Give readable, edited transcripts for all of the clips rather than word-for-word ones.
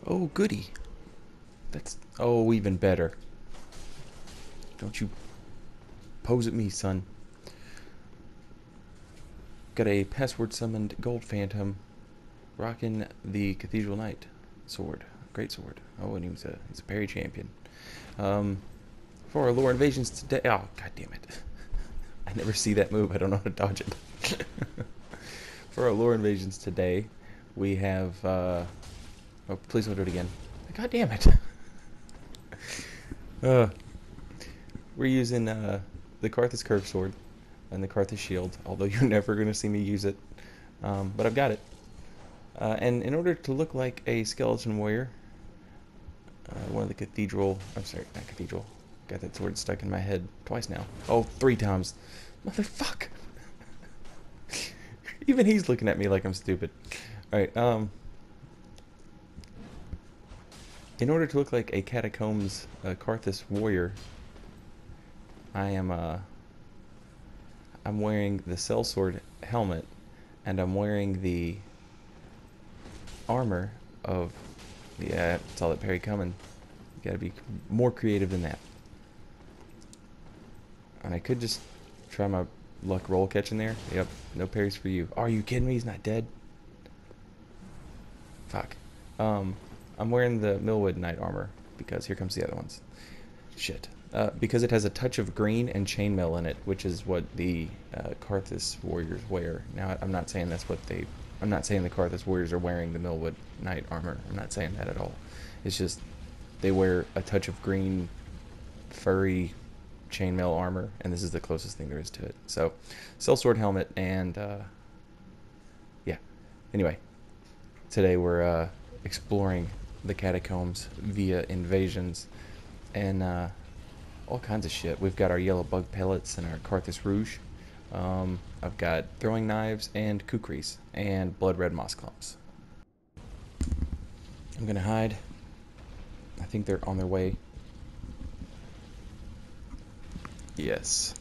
Oh, goody. That's... Oh, even better. Don't you pose at me, son. Got a password summoned gold phantom rocking the Cathedral Knight sword. Great sword. Oh, and he's a parry champion. Um, for our lore invasions today... Oh, god damn it. I never see that move. I don't know how to dodge it. For our lore invasions today, we have... Oh, please don't do it again. God damn it. Uh, we're using the Karthus Curve Sword and the Karthus Shield, although you're never going to see me use it. But I've got it. And in order to look like a skeleton warrior, one of the cathedral... I'm sorry, not cathedral. Got that sword stuck in my head twice now. Oh, 3 times. Motherfuck. Even he's looking at me like I'm stupid. Alright, in order to look like a Catacombs Karthus warrior, I'm wearing the sellsword helmet, and I'm wearing the armor of... Yeah, saw that parry coming. You gotta be more creative than that. And I could just try my luck roll catching there. Yep, no parries for you. Are you kidding me? He's not dead. Fuck. I'm wearing the Millwood Knight armor because here comes the other ones. Shit. Because it has a touch of green and chainmail in it, which is what the Karthus warriors wear. Now, I'm not saying that's what they... I'm not saying the Karthus warriors are wearing the Millwood Knight armor. I'm not saying that at all. It's just they wear a touch of green, furry chainmail armor, and this is the closest thing there is to it. So, sellsword helmet, and yeah. Anyway, today we're exploring the catacombs via invasions and all kinds of shit. We've got our yellow bug pellets and our Karthus Rouge. I've got throwing knives and kukris and blood red moss clumps. I'm gonna hide. I think they're on their way. Yes.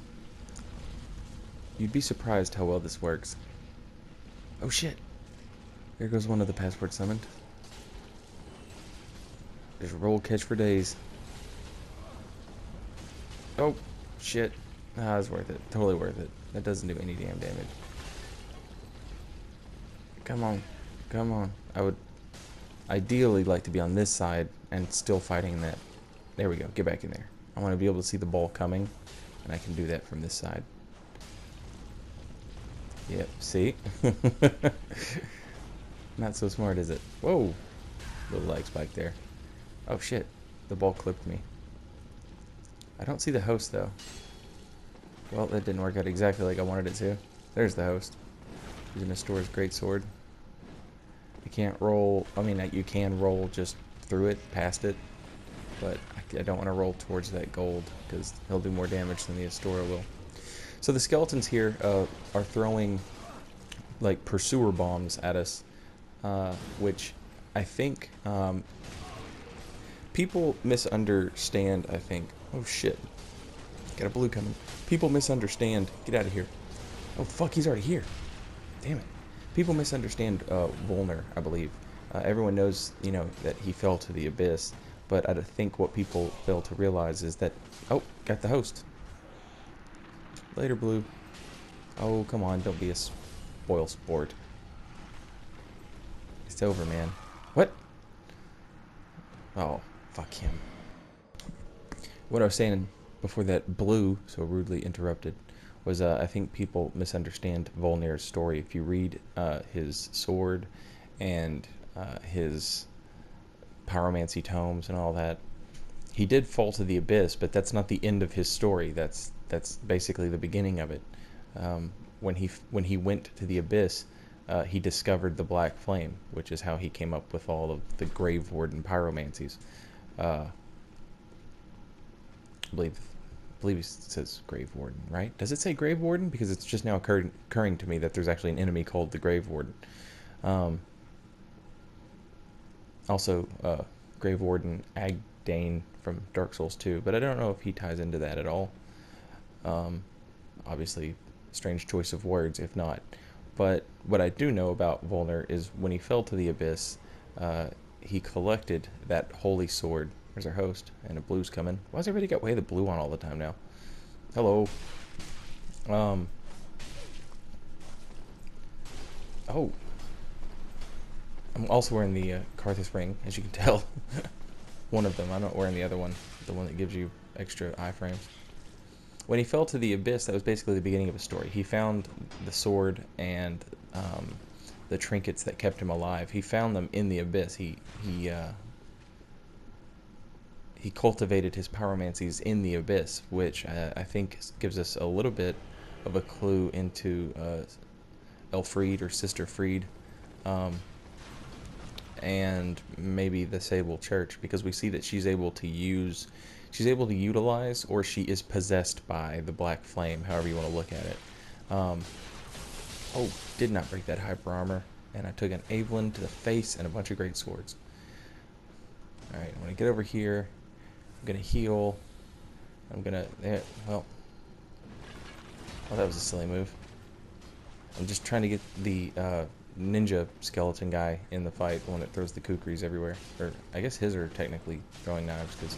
You'd be surprised how well this works. Oh shit. There goes one of the password summoned. Just roll catch for days. Oh, shit. Ah, it's worth it. Totally worth it. That doesn't do any damn damage. Come on. Come on. I would ideally like to be on this side and still fighting that. There we go. Get back in there. I want to be able to see the ball coming, and I can do that from this side. Yep, see? Not so smart, is it? Whoa! Little lag spike there. Oh shit. The ball clipped me. I don't see the host, though. Well, that didn't work out exactly like I wanted it to. There's the host. Using Astora's great sword. You can't roll... I mean, you can roll just through it, past it. But I don't want to roll towards that gold, because he'll do more damage than the Astora will. So the skeletons here are throwing, like, pursuer bombs at us. Which I think... people misunderstand, I think. Oh, shit. Got a blue coming. People misunderstand. Get out of here. Oh, fuck, he's already here. Damn it. People misunderstand Volner, I believe. Everyone knows, you know, that he fell to the abyss. But I think what people fail to realize is that... Oh, got the host. Later, Blue. Oh, come on. Don't be a spoil sport. It's over, man. What? Oh, fuck him. What I was saying before that Blue so rudely interrupted was I think people misunderstand Volnir's story. If you read his sword and his pyromancy tomes and all that, he did fall to the abyss, but that's not the end of his story. That's basically the beginning of it. When he went to the abyss, he discovered the Black Flame, which is how he came up with all of the Grave Warden pyromancies. I believe it says Grave Warden, right? Does it say Grave Warden? Because it's just now occurring to me that there's actually an enemy called the Grave Warden. Also, Grave Warden Agdane from Dark Souls 2, but I don't know if he ties into that at all. Obviously, strange choice of words, if not. But what I do know about Volner is when he fell to the abyss, he collected that holy sword. There's our host, and a blue's coming. Why's everybody got way the blue on all the time now? Hello. Oh. I'm also wearing the Karthus ring, as you can tell. One of them. I'm not wearing the other one. The one that gives you extra iframes. When he fell to the abyss, that was basically the beginning of his story. He found the sword and the trinkets that kept him alive. He found them in the abyss. He cultivated his pyromancies in the abyss, which I think gives us a little bit of a clue into Elfried or Sister Fried, and maybe the Sable Church, because we see that she's able to utilize, or she is possessed by the Black Flame, however you want to look at it. Oh, did not break that hyper armor, and I took an Evelyn to the face and a bunch of great swords. Alright, I'm going to get over here. I'm going to heal. I'm going to... well... Oh, that was a silly move. I'm just trying to get the ninja skeleton guy in the fight, the one that throws the kukris everywhere. Or, I guess his are technically throwing knives, because...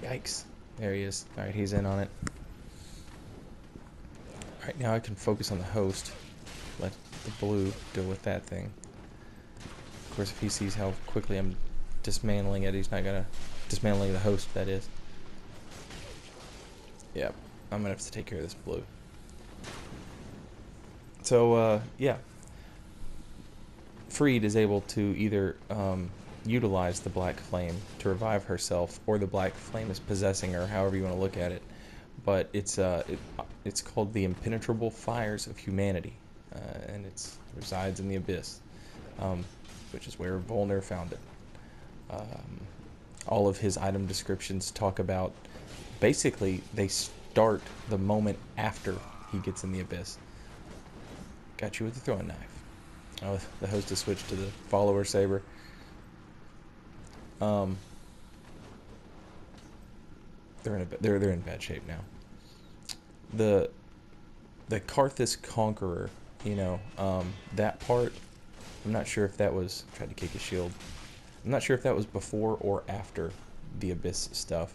Yikes. There he is. Alright, he's in on it. Alright, now I can focus on the host. Let the blue deal with that thing. Of course, if he sees how quickly I'm dismantling it, he's not gonna... Dismantling the host, that is. Yep. I'm gonna have to take care of this blue. So, yeah. Fried is able to either utilize the Black Flame to revive herself, or the Black Flame is possessing her, however you want to look at it. But it's called the Impenetrable Fires of Humanity, and it resides in the Abyss, which is where Volnir found it. All of his item descriptions talk about, basically, they start the moment after he gets in the Abyss. Got you with the throwing knife. Oh, the host has switched to the follower saber. They're in bad shape now. The Karthus Conqueror, you know, that part, I'm not sure if that was... Tried to kick his shield. I'm not sure if that was before or after the Abyss stuff.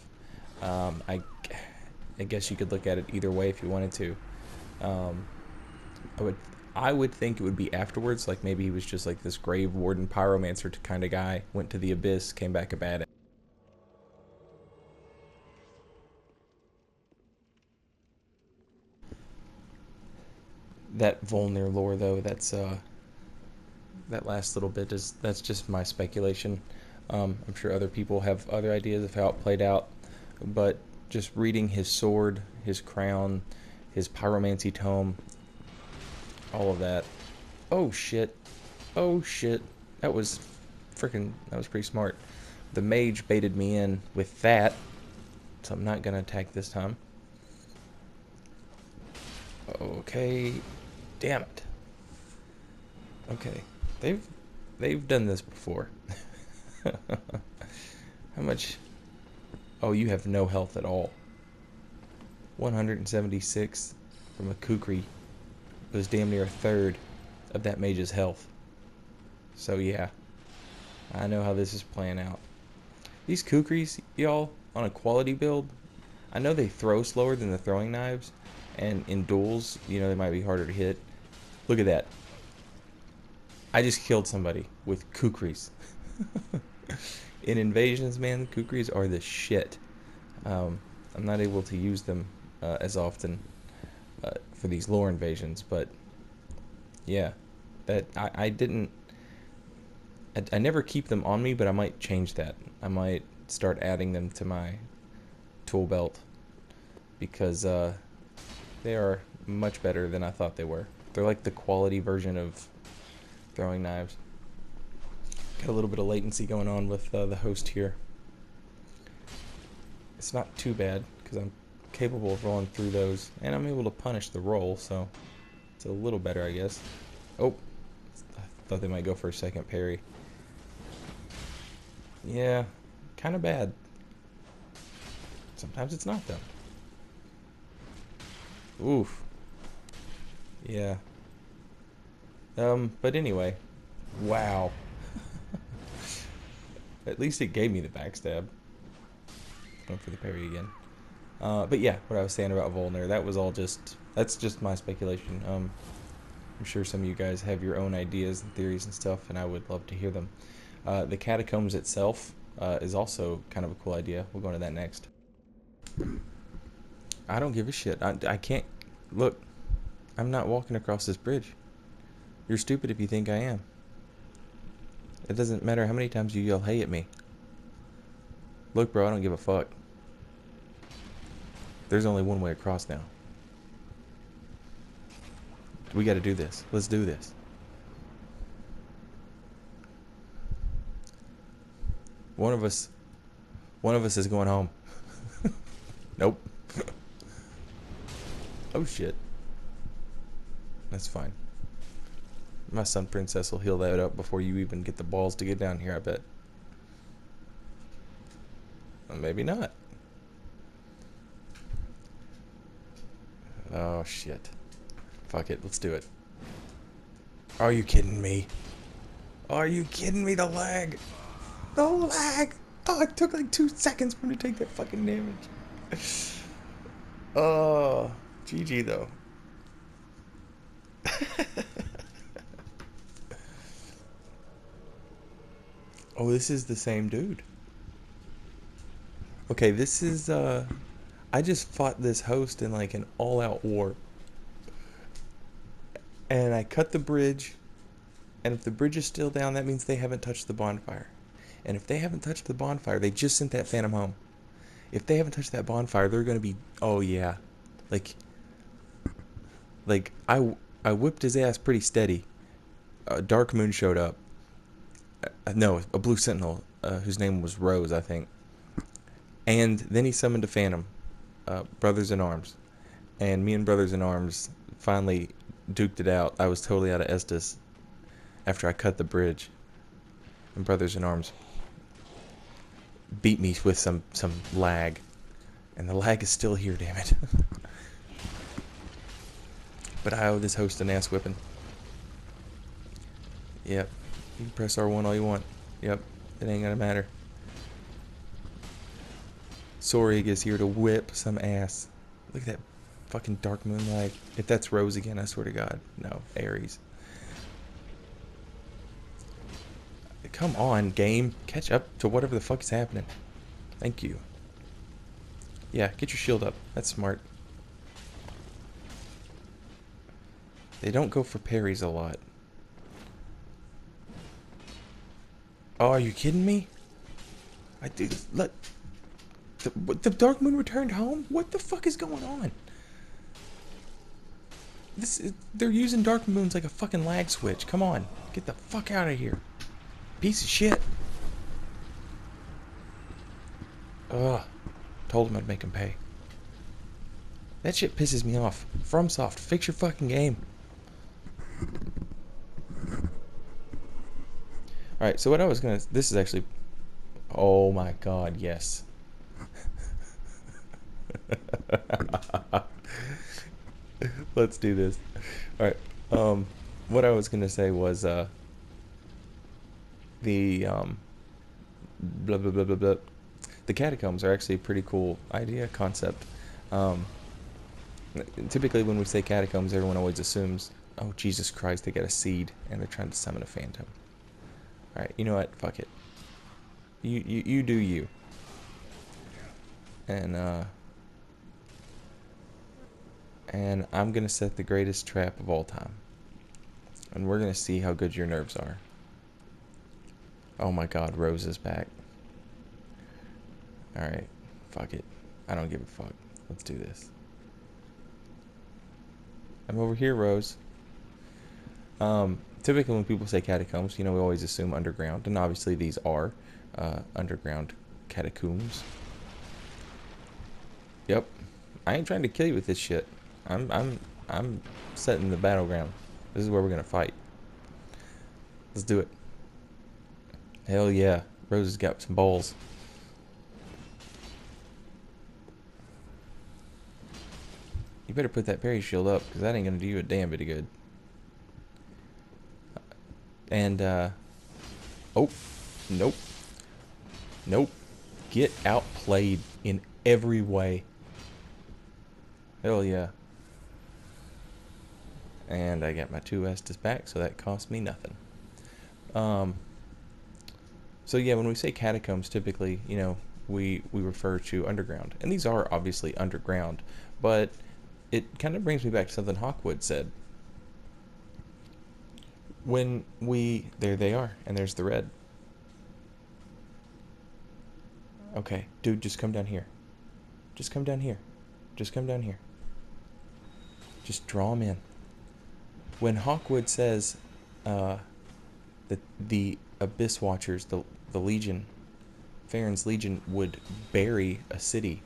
I guess you could look at it either way if you wanted to. I would think it would be afterwards, like maybe he was just like this Grave Warden Pyromancer kind of guy, went to the Abyss, came back a badass. That Volnir lore, though, that's that last little bit that's just my speculation. I'm sure other people have other ideas of how it played out, but just reading his sword, his crown, his pyromancy tome, all of that. Oh shit! Oh shit! That was pretty smart. The mage baited me in with that, so I'm not gonna attack this time. Okay, damn it. Okay, they've done this before. How much? Oh, you have no health at all. 176 from a kukri was damn near a third of that mage's health. So yeah, I know how this is playing out. These kukris, y'all, on a quality build, I know they throw slower than the throwing knives, and in duels, you know, they might be harder to hit. Look at that. I just killed somebody with kukris. In invasions, man, kukris are the shit. I'm not able to use them as often for these lore invasions, but yeah, that I didn't. I never keep them on me, but I might change that. I might start adding them to my tool belt, because they are much better than I thought they were. They're like the quality version of throwing knives. Got a little bit of latency going on with the host here. It's not too bad, because I'm capable of rolling through those, and I'm able to punish the roll, so it's a little better, I guess. Oh, I thought they might go for a second parry. Yeah, kind of bad. Sometimes it's not, though. Oof. Yeah. But anyway, wow. At least it gave me the backstab. Went for the parry again. But yeah, what I was saying about Volner, that's just my speculation. I'm sure some of you guys have your own ideas and theories and stuff, and I would love to hear them. The Catacombs itself is also kind of a cool idea. We'll go into that next. I don't give a shit. I can't... Look, I'm not walking across this bridge. You're stupid if you think I am. It doesn't matter how many times you yell hey at me. Look, bro, I don't give a fuck. There's only one way across now. We gotta do this. Let's do this. One of us is going home. Nope. Oh shit. That's fine. My son Princess will heal that up before you even get the balls to get down here, I bet. Well, maybe not. Oh shit. Fuck it, let's do it. Are you kidding me? Are you kidding me? The lag! The lag! Oh, it took like 2 seconds for me to take that fucking damage. Oh, GG though. Oh, this is the same dude. Okay, this is, I just fought this host in like an all-out war. And I cut the bridge, and if the bridge is still down, that means they haven't touched the bonfire. And if they haven't touched the bonfire, they just sent that phantom home. If they haven't touched that bonfire, they're gonna be, oh yeah. Like I whipped his ass pretty steady. Dark Moon showed up. No, a Blue Sentinel, whose name was Rose, I think. And then he summoned a Phantom, Brothers in Arms. And me and Brothers in Arms finally duked it out. I was totally out of Estus after I cut the bridge. And Brothers in Arms beat me with some lag. And the lag is still here, damn it. But I owe this host an ass whipping. Yep. You can press R1 all you want. Yep. It ain't gonna matter. Sorig is here to whip some ass. Look at that fucking Dark Moon lag. If that's Rose again, I swear to God. No, Ares. Come on, game. Catch up to whatever the fuck is happening. Thank you. Yeah, get your shield up. That's smart. They don't go for parries a lot. Oh, are you kidding me? I did. Look. The Dark Moon returned home? What the fuck is going on? They're using Dark Moons like a fucking lag switch. Come on. Get the fuck out of here. Piece of shit. Ugh. Told him I'd make him pay. That shit pisses me off. FromSoft, fix your fucking game. Alright, so what I was gonna... This is actually... Oh my god, yes. Let's do this. Alright, what I was gonna say was, the, blah blah blah blah blah. The Catacombs are actually a pretty cool idea, concept. Typically when we say Catacombs, everyone always assumes, oh Jesus Christ, they got a seed, and they're trying to summon a phantom. Alright, you know what? Fuck it. You do you. And I'm gonna set the greatest trap of all time. And we're gonna see how good your nerves are. Oh my god, Rose is back. Alright, fuck it. I don't give a fuck. Let's do this. I'm over here, Rose. Typically when people say catacombs, you know, we always assume underground, and obviously these are underground catacombs. Yep. I ain't trying to kill you with this shit. I'm setting the battleground. This is where we're gonna fight. Let's do it. Hell yeah. Rose has got some balls. You better put that parry shield up, because that ain't gonna do you a damn bit of good. And, oh, nope. Nope. Get outplayed in every way. Hell yeah. And I got my 2 Estus back, so that cost me nothing. So yeah, when we say catacombs, typically, we refer to underground. And these are obviously underground, but it kind of brings me back to something Hawkwood said. There they are, and there's the red. Okay, dude, just come down here. Just come down here. Just come down here. Just draw them in. When Hawkwood says that the Abyss Watchers, the Legion, Farron's Legion, would bury a city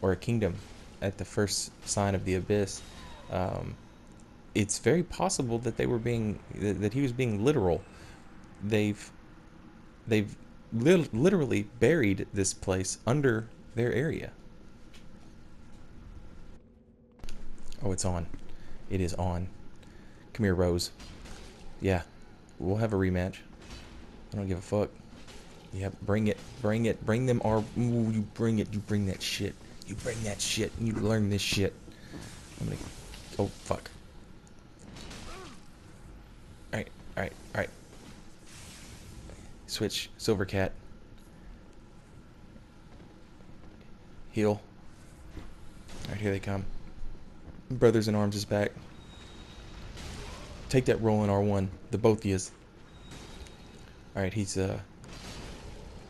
or a kingdom at the first sign of the Abyss, it's very possible that that he was being literal. They've literally buried this place under their area. Oh, it's on. It is on. Come here, Rose. Yeah, we'll have a rematch. I don't give a fuck. Yeah, bring it. Bring it. Bring them our... Ooh, you bring it. You bring that shit. You bring that shit. You learn this shit. I'm gonna... Oh, fuck. Alright, alright, alright. Switch. Silver Cat. Heal. Alright, here they come. Brothers in Arms is back. Take that roll in R1. The both of yous. Alright, he's,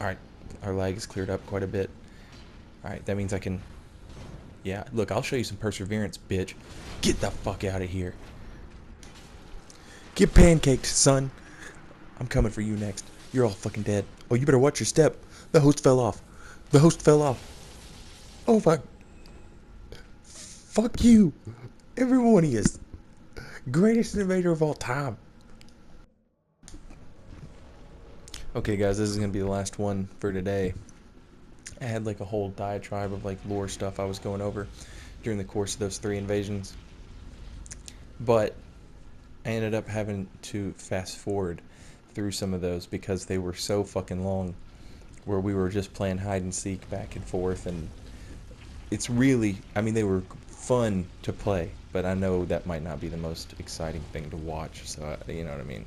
Alright, our lag is cleared up quite a bit. Alright, that means I can... Yeah, look, I'll show you some perseverance, bitch. Get the fuck out of here. Get pancaked, son. I'm coming for you next. You're all fucking dead. Oh, you better watch your step. The host fell off. The host fell off. Oh, fuck. Fuck you. Every one of you. Greatest invader of all time. Okay, guys, this is going to be the last one for today. I had like a whole diatribe of like lore stuff I was going over during the course of those 3 invasions. But I ended up having to fast forward through some of those because they were so fucking long, where we were just playing hide and seek back and forth, and it's really, I mean, they were fun to play, but I know that might not be the most exciting thing to watch, so you know what I mean.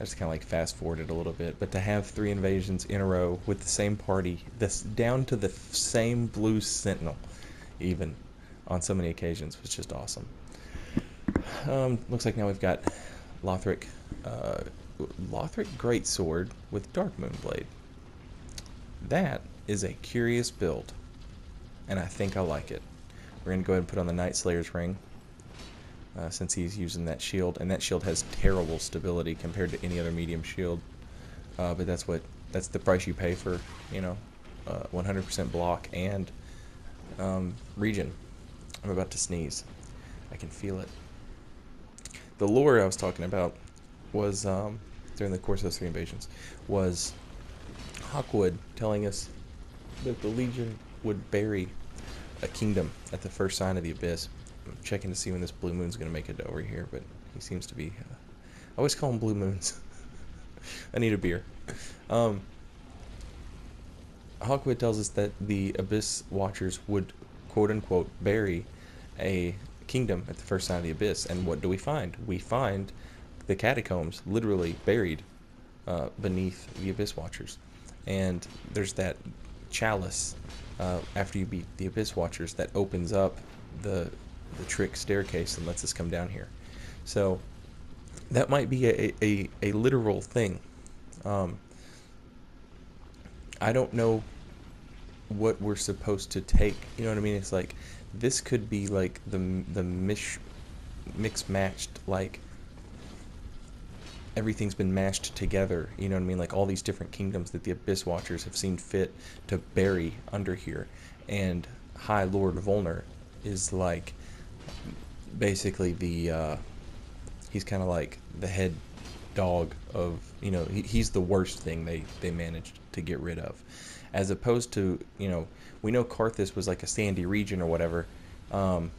I just kind of like fast forwarded a little bit, but to have 3 invasions in a row with the same party, this down to the same blue sentinel, even on so many occasions, was just awesome. Looks like now we've got Lothric Greatsword with Dark Moonblade. That is a curious build, and I think I like it. We're going to go ahead and put on the Night Slayer's ring, since he's using that shield, and that shield has terrible stability compared to any other medium shield. But that's the price you pay for, 100% block and regen. I'm about to sneeze. I can feel it. The lore I was talking about was, during the course of those 3 invasions, was Hawkwood telling us that the Legion would bury a kingdom at the first sign of the Abyss. I'm checking to see when this blue moon's going to make it over here, but he seems to be... I always call them blue moons. I need a beer. Hawkwood tells us that the Abyss Watchers would, quote-unquote, bury a kingdom at the first sign of the Abyss. And what do we find? We find the Catacombs literally buried beneath the Abyss Watchers. And there's that chalice after you beat the Abyss Watchers that opens up the trick staircase and lets us come down here. So that might be a literal thing. I don't know what we're supposed to take. You know what I mean? It's like this could be like the mix matched, like everything's been mashed together. You know what I mean? Like all these different kingdoms that the Abyss Watchers have seen fit to bury under here, and High Lord Volnir is like basically the he's kind of like the head dog of, he's the worst thing they managed to get rid of, as opposed to, we know Karthus was like a sandy region or whatever, and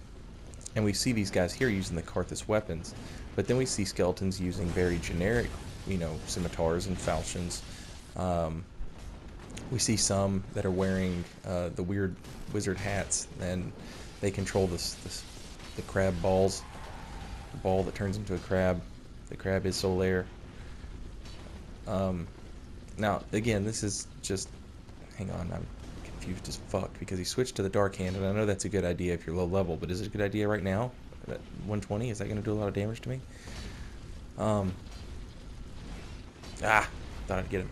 we see these guys here using the Karthus weapons, but then we see skeletons using very generic, scimitars and falchions, We see some that are wearing the weird wizard hats, and they control the crab balls. The ball that turns into a crab. The crab is Solaire. Now, again, this is just... Hang on, I'm confused as fuck, because he switched to the Dark Hand, and I know that's a good idea if you're low level, but is it a good idea right now? At 120, is that going to do a lot of damage to me? Thought I'd get him.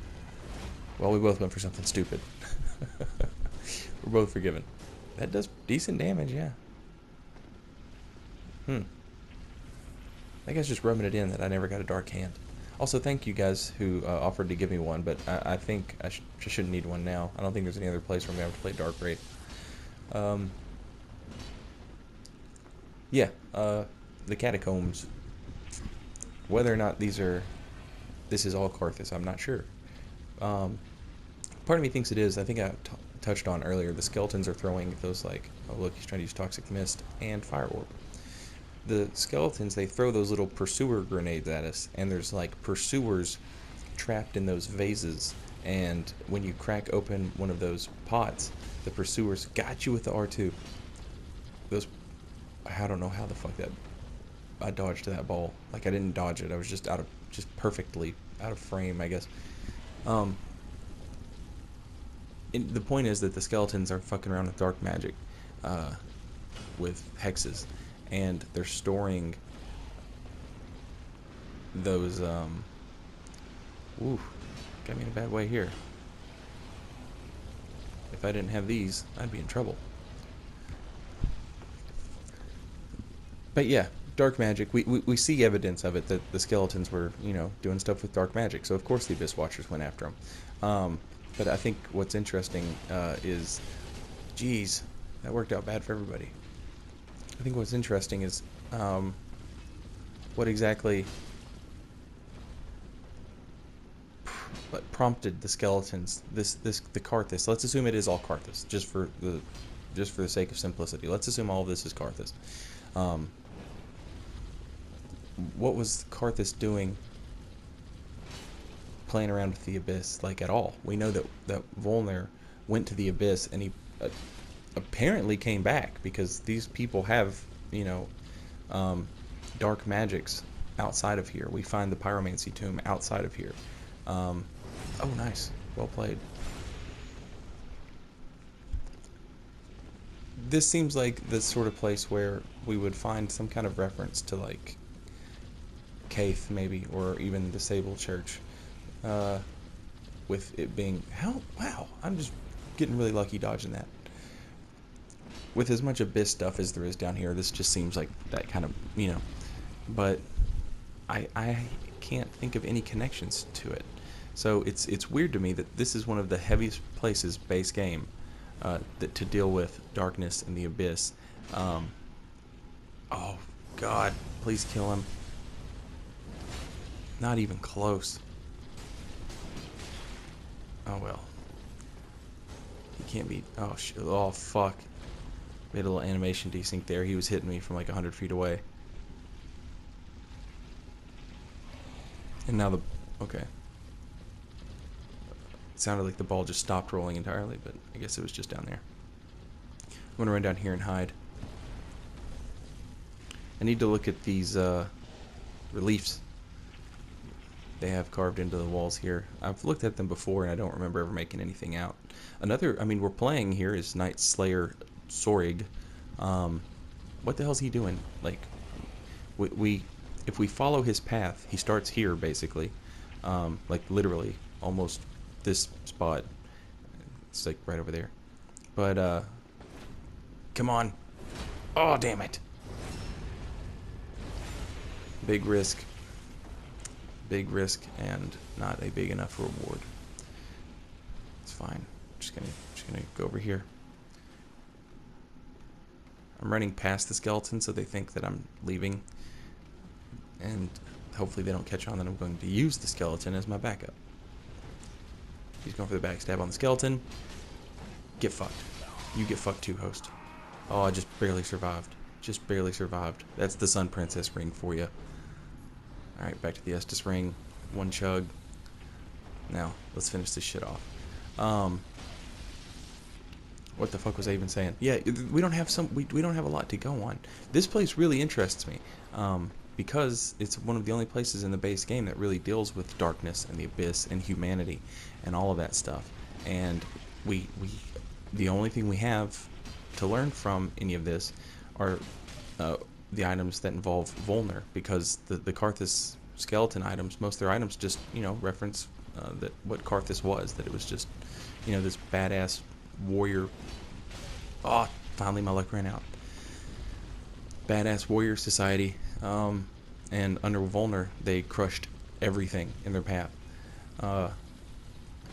Well, we both went for something stupid. We're both forgiven. That does decent damage, yeah. That guy's just rubbing it in that I never got a Dark Hand. Also, thank you guys who offered to give me one, but I think I shouldn't need one now. I don't think there's any other place where I'm going to have to play Dark Raid. Yeah, the Catacombs. Whether or not this is all Karthus, I'm not sure. Part of me thinks it is. I think I touched on earlier, the skeletons are throwing those, like, oh look, he's trying to use Toxic Mist and Fire Orb. The skeletons, they throw those little pursuer grenades at us, and there's like pursuers trapped in those vases, and when you crack open one of those pots, the pursuers got you with the R2. I don't know how the fuck I dodged that ball. Like, I didn't dodge it, I was just perfectly out of frame, I guess. The point is that the skeletons are fucking around with dark magic, with hexes, and they're storing those, ooh, got me in a bad way here. If I didn't have these, I'd be in trouble. But yeah, dark magic, we see evidence of it, that the skeletons were, you know, doing stuff with dark magic, so of course the Abyss Watchers went after them. But I think what's interesting is, geez, that worked out bad for everybody. I think what's interesting is what exactly prompted the skeletons, the Karthus. Let's assume it is all Karthus, just for the sake of simplicity. Let's assume all of this is Karthus. What was Karthus doing playing around with the Abyss, like, at all? We know that Volnir went to the Abyss, and he apparently came back, because these people have, you know, dark magics outside of here. We find the Pyromancy Tomb outside of here. Oh, nice. Well played. This seems like the sort of place where we would find some kind of reference to, like, Caith, maybe, or even the Sable Church. With it being... Wow, I'm just getting really lucky dodging that. With as much Abyss stuff as there is down here, this just seems like that kind of, you know... But I can't think of any connections to it. So it's weird to me that this is one of the heaviest places, base game, to deal with darkness and the Abyss. Oh, God, please kill him. Not even close. Oh, well. He can't be... Oh, shit. Oh, fuck. We had a little animation desync there. He was hitting me from like 100 feet away. And now the... Okay. It sounded like the ball just stopped rolling entirely, but I guess it was just down there. I'm going to run down here and hide. I need to look at these reliefs they have carved into the walls here. I've looked at them before, and I don't remember ever making anything out. Another, I mean, we're playing here is Night Slayer Sorig. What the hell's he doing? Like, if we follow his path, he starts here, basically. Like, literally, almost this spot. It's, like, right over there. But, come on. Oh, damn it. Big risk. Big risk and not a big enough reward. It's fine. Just gonna go over here. I'm running past the skeleton so they think that I'm leaving, and hopefully they don't catch on that I'm going to use the skeleton as my backup. He's going for the backstab on the skeleton. Get fucked. You get fucked too, host. Oh, I just barely survived. Just barely survived. That's the Sun Princess ring for you. Alright, back to the Estus ring. One chug. Now, let's finish this shit off. What the fuck was I even saying? Yeah, we don't have we don't have a lot to go on. This place really interests me, because it's one of the only places in the base game that really deals with darkness and the abyss and humanity and all of that stuff. And we the only thing we have to learn from any of this are the items that involve Volner, because the Karthus skeleton items, most of their items just, you know, reference that what Karthus was, that it was just, you know, this badass warrior. Oh, finally my luck ran out. Badass warrior society, and under Volner they crushed everything in their path.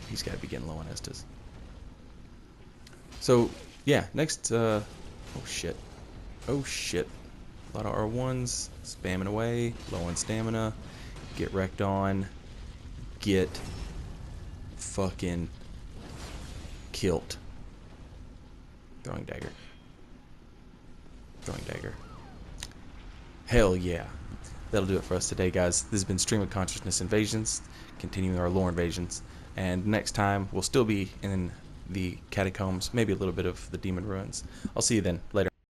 He's got to be getting low on Estus. So yeah, next. Oh shit. Oh shit. A lot of R1s, spamming away, low on stamina, get wrecked on, get fucking killed. Throwing dagger. Throwing dagger. Hell yeah. That'll do it for us today, guys. This has been Stream of Consciousness Invasions, continuing our lore invasions. And next time, we'll still be in the Catacombs, maybe a little bit of the Demon Ruins. I'll see you then. Later.